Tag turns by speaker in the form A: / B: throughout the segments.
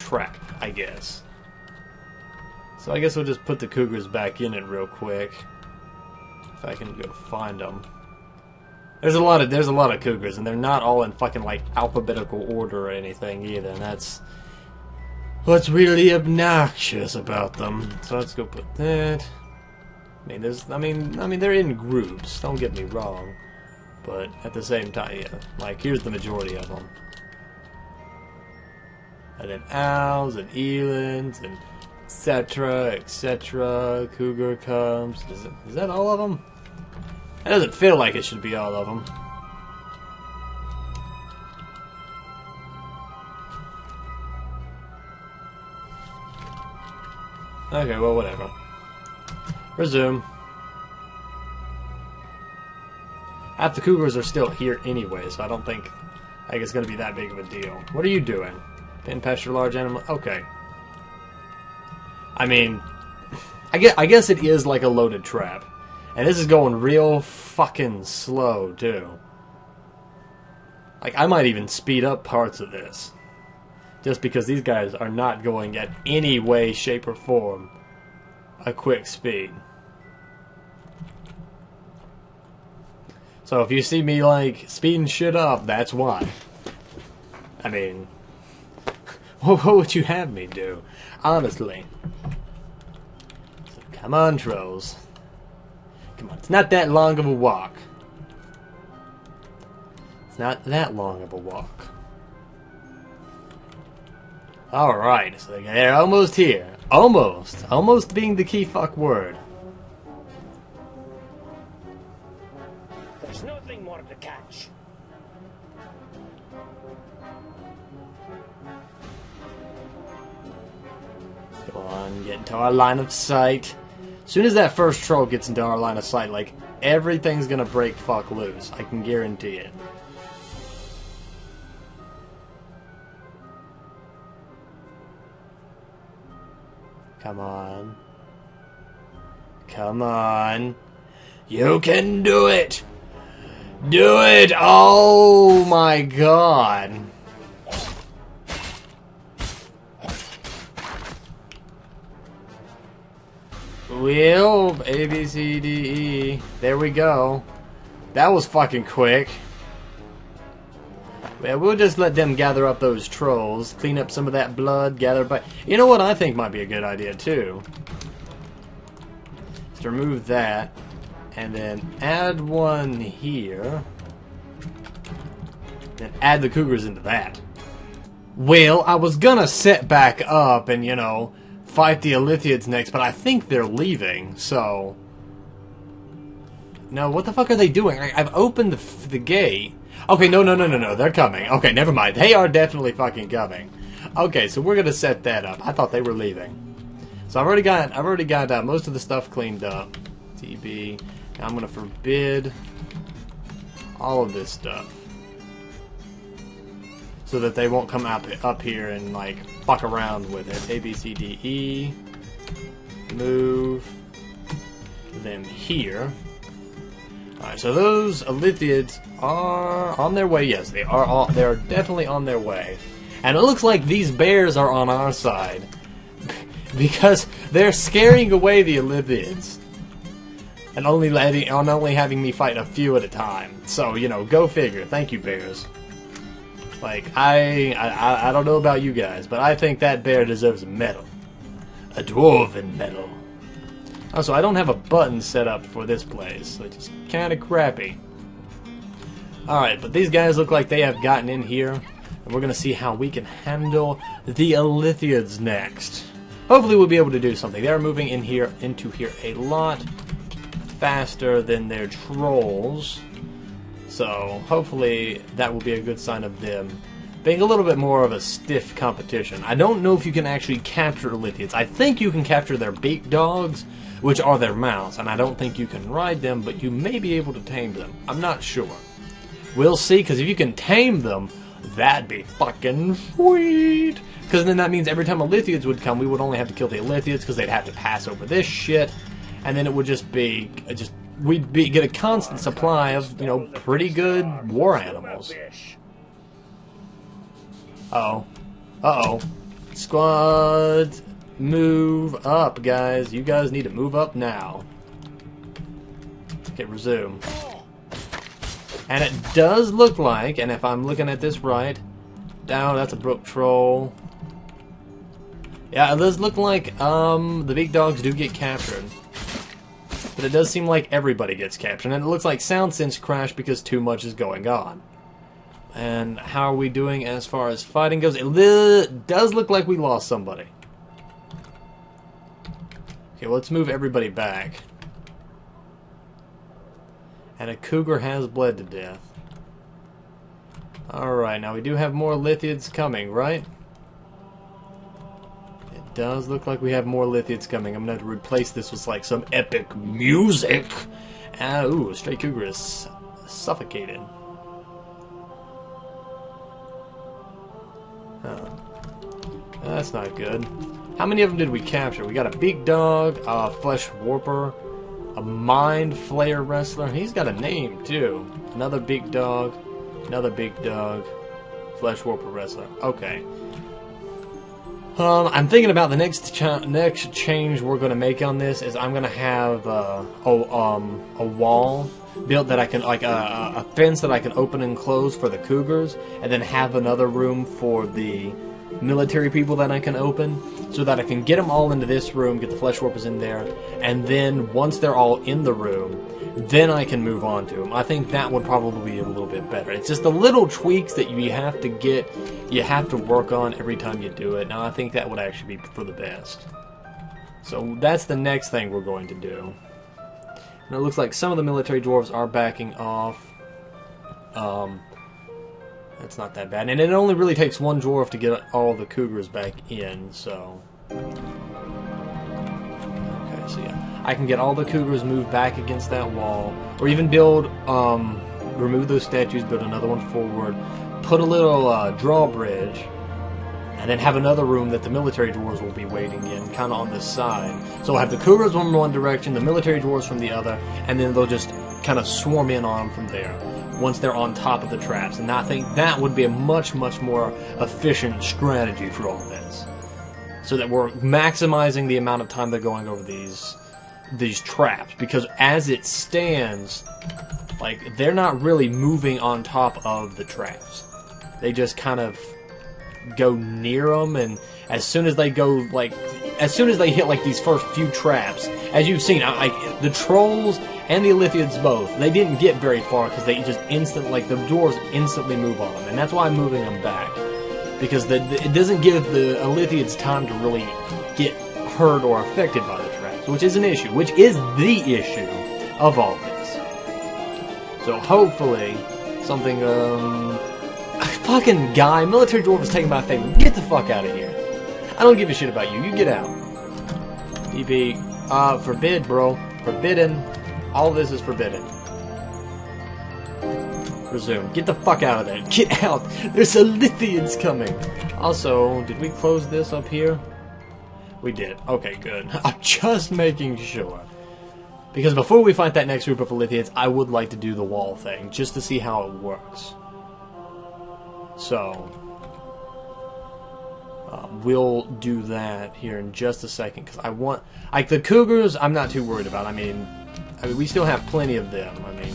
A: trap, I guess. So I guess we'll just put the cougars back in it real quick. If I can go find them. There's a lot of cougars, and they're not all in fucking like alphabetical order or anything either. And that's what's really obnoxious about them. So let's go put that. I mean, they're in groups. Don't get me wrong, but at the same time, yeah, like here's the majority of them. And then owls and elands and etc. etc. Cougar comes. Is that all of them? It doesn't feel like it should be all of them. Okay, well, whatever. Resume. Half the cougars are still here anyway, so I don't think it's going to be that big of a deal. What are you doing? Pin past your large animal? Okay. I mean, I guess it is like a loaded trap. And this is going real fucking slow, too. Like, I might even speed up parts of this. Just because these guys are not going at any way, shape, or form a quick speed. So if you see me, like, speeding shit up, that's why. I mean, what would you have me do? Honestly. So, come on, trolls. Come on, it's not that long of a walk. It's not that long of a walk. Alright, so they're almost here. Almost. Almost being the key fuck word.
B: There's nothing more to catch.
A: Go on, get into our line of sight. As soon as that first troll gets into our line of sight, like, everything's gonna break fuck loose. I can guarantee it. Come on. Come on. You can do it! Do it! Oh my god. Well, A, B, C, D, E. There we go. That was fucking quick. Well, we'll just let them gather up those trolls, clean up some of that blood, gather by... You know what I think might be a good idea, too? Is to remove that, and then add one here. Then add the cougars into that. Well, I was gonna set back up and, you know, fight the Illithids next, but I think they're leaving, so... No, what the fuck are they doing? I've opened the gate. Okay, no, they're coming. Okay, never mind. They are definitely fucking coming. Okay, so we're gonna set that up. I thought they were leaving. So I've already got most of the stuff cleaned up. TB. Now I'm gonna forbid all of this stuff, so that they won't come up here and like fuck around with it. A, B, C, D, E. Move them here. Alright, so those Illithids are on their way. Yes, they are. They are definitely on their way. And it looks like these bears are on our side because they're scaring away the Illithids and only having me fight a few at a time. So, you know, go figure. Thank you, bears. Like, I don't know about you guys, but I think that bear deserves a medal. A dwarven medal. Also, I don't have a button set up for this place, which is kind of crappy. Alright, but these guys look like they have gotten in here, and we're going to see how we can handle the Illithids next. Hopefully we'll be able to do something. They're moving into here a lot faster than their trolls. So, hopefully that will be a good sign of them being a little bit more of a stiff competition. I don't know if you can actually capture Illithids. I think you can capture their beak dogs, which are their mounts, and I don't think you can ride them, but you may be able to tame them. I'm not sure. We'll see, because if you can tame them, that'd be fucking sweet. Because then that means every time Illithids would come, we would only have to kill the Illithids, because they'd have to pass over this shit, and then it would just be, we'd get a constant supply of, you know, pretty good war animals. Uh-oh. Uh-oh. Squads, move up, guys. You guys need to move up now. Okay, resume. And it does look like, and if I'm looking at this right, down, that's a brook troll. Yeah, it does look like the big dogs do get captured. But it does seem like everybody gets captured. And it looks like Sound Sense crashed because too much is going on. And how are we doing as far as fighting goes? It does look like we lost somebody. Okay, well, let's move everybody back. And a cougar has bled to death. Alright, now we do have more Illithids coming, right? It does look like we have more Illithids coming. I'm going to have to replace this with like some epic music. Ooh, a stray cougar is suffocated. That's not good. How many of them did we capture? We got a big dog, a flesh warper, a mind flayer wrestler. He's got a name too. Another big dog, flesh warper wrestler. Okay. I'm thinking about the next change we're going to make on this is I'm going to have a wall built that I can, like a fence that I can open and close for the cougars, and then have another room for the military people that I can open, so that I can get them all into this room, get the flesh warpers in there, and then once they're all in the room, then I can move on to them. I think that would probably be a little bit better. It's just the little tweaks that you have to get, you have to work on every time you do it. Now I think that would actually be for the best. So that's the next thing we're going to do. And it looks like some of the military dwarves are backing off. That's not that bad. And it only really takes one dwarf to get all the cougars back in, so... Okay, so yeah. I can get all the cougars moved back against that wall. Or even build, remove those statues, build another one forward, put a little drawbridge, and then have another room that the military dwarves will be waiting in, kind of on the side. So we'll have the cougars from one direction, the military dwarves from the other, and then they'll just kind of swarm in on them from there, once they're on top of the traps. And I think that would be a much, much more efficient strategy for all this. So that we're maximizing the amount of time they're going over these traps. Because as it stands, like, they're not really moving on top of the traps. They just kind of go near them, and as soon as they go, like, as soon as they hit, like, these first few traps, as you've seen, like, the trolls and the Illithids both, they didn't get very far because they just like, the dwarves instantly move on them, and that's why I'm moving them back, because it doesn't give the Illithids time to really get hurt or affected by the traps, which is an issue, which is the issue of all this. So hopefully something, fucking guy, military dwarf is taking my favor. Get the fuck out of here. I don't give a shit about you. You get out. DP, forbid, bro. Forbidden. All this is forbidden. Resume. Get the fuck out of there. Get out. There's Illithids coming. Also, did we close this up here? We did. Okay, good. I'm just making sure. Because before we fight that next group of Illithids, I would like to do the wall thing, just to see how it works. So, we'll do that here in just a second, because I want... Like, the cougars, I'm not too worried about. I mean, we still have plenty of them. I mean,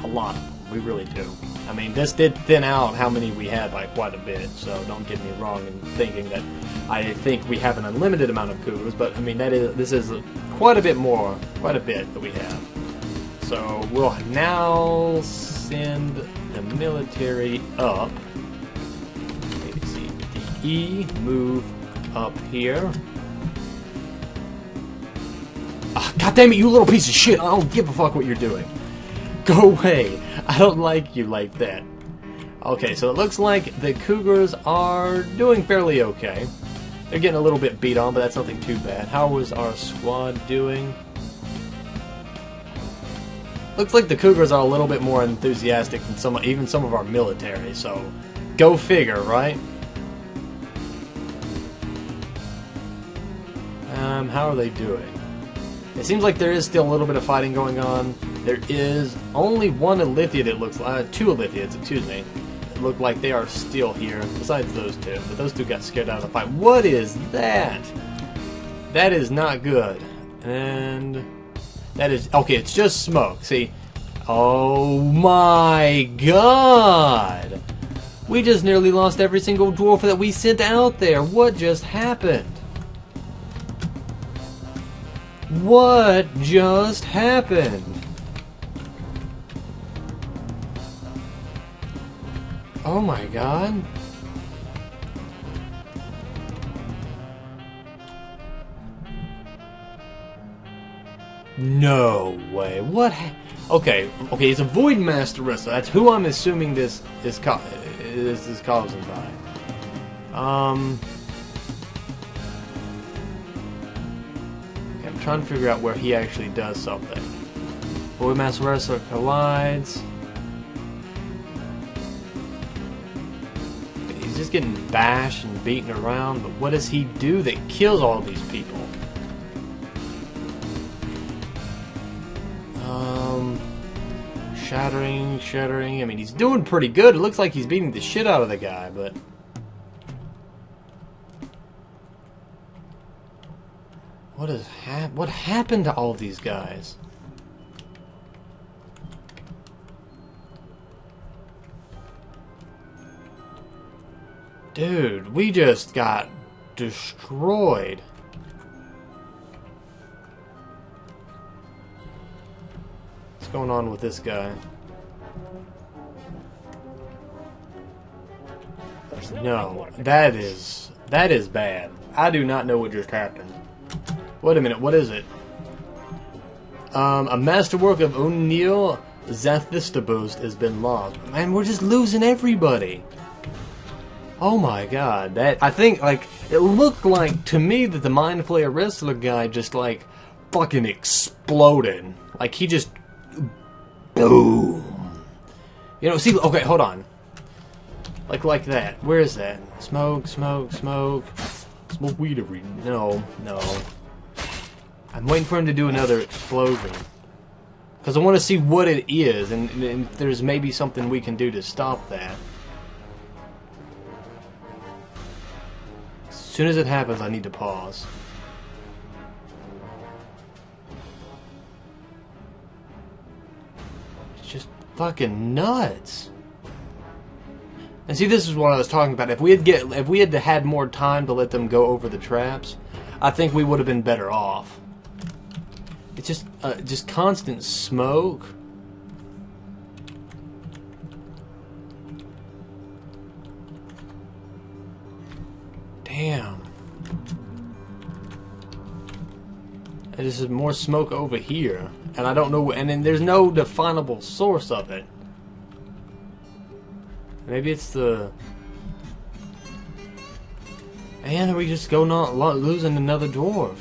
A: a lot of them. We really do. I mean, this did thin out how many we had by quite a bit, so don't get me wrong in thinking that I think we have an unlimited amount of cougars, but, I mean, this is quite a bit that we have. So, we'll now send the military up. Maybe see the E, move up here. God damn it, you little piece of shit! I don't give a fuck what you're doing. Go away! I don't like you like that. Okay, so it looks like the cougars are doing fairly okay. They're getting a little bit beat on, but that's nothing too bad. How was our squad doing? Looks like the cougars are a little bit more enthusiastic than even some of our military, so go figure, right? How are they doing? It seems like there is still a little bit of fighting going on. There is only one Illithid, it looks like, two Illithids, excuse me. It look like they are still here, besides those two. But those two got scared out of the fight. What is that? That is not good. And that is... Okay, it's just smoke. See? Oh my god! We just nearly lost every single dwarf that we sent out there. What just happened? What just happened? Oh my god. No way. What okay, it's a Void Master Wrestler. That's who I'm assuming this is causing by. I'm trying to figure out where he actually does something. Void Master Wrestler collides. He's just getting bashed and beaten around, but what does he do that kills all these people? Shattering. I mean, he's doing pretty good. It looks like he's beating the shit out of the guy, but... What happened to all these guys? Dude, we just got destroyed. What's going on with this guy? No, that is bad. I do not know what just happened. Wait a minute, what is it? A masterwork of O'Neill Zathistaboost has been lost. Man, we're just losing everybody. Oh my god, I think, like, it looked like, to me, that the Mind Flayer Wrestler guy just, like, fucking exploded. Like, he just... Boom. You know, see, okay, hold on. Like that. Where is that? Smoke. Smoke weed every... No. I'm waiting for him to do another explosion. Because I want to see what it is, and if there's maybe something we can do to stop that. As soon as it happens, I need to pause. It's just fucking nuts. And see, this is what I was talking about. If we had had more time to let them go over the traps, I think we would have been better off. It's just constant smoke. Damn. And there's more smoke over here, and I don't know. And then there's no definable source of it. Maybe it's the... Man, are we just losing another dwarf?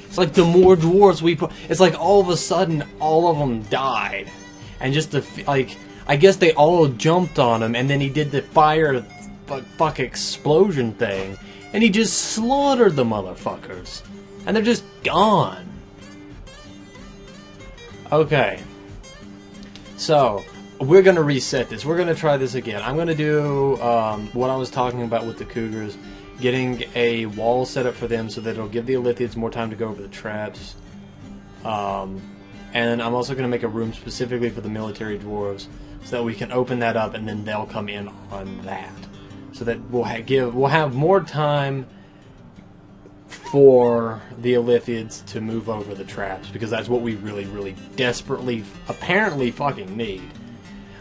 A: It's like the more dwarves we put... It's like all of a sudden, all of them died. And just like... I guess they all jumped on him, and then he did the fire... fuck explosion thing. And he just slaughtered the motherfuckers. And they're just gone. Okay. So... We're going to reset this. We're going to try this again. I'm going to do what I was talking about with the Cougars. Getting a wall set up for them so that it'll give the Illithids more time to go over the traps. And I'm also going to make a room specifically for the military dwarves so that we can open that up and then they'll come in on that. So that we'll have more time for the Illithids to move over the traps, because that's what we really, really desperately, apparently fucking need.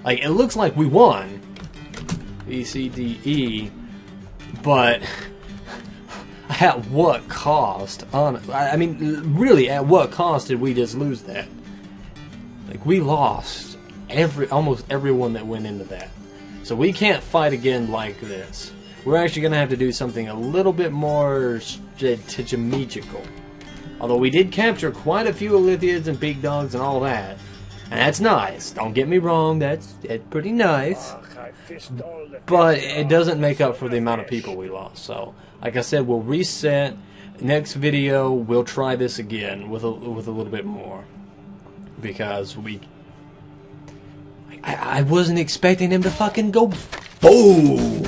A: Like, it looks like we won, B, C, D, E, but at what cost? I mean, really, at what cost did we just lose that? Like, we lost almost everyone that went into that. So we can't fight again like this. We're actually going to have to do something a little bit more strategical. Although we did capture quite a few Illithids and big dogs and all that. And that's nice. Don't get me wrong, that's pretty nice. But it doesn't make up for the amount of people we lost. So, like I said, we'll reset. Next video, we'll try this again with a little bit more. Because I wasn't expecting him to fucking go boom.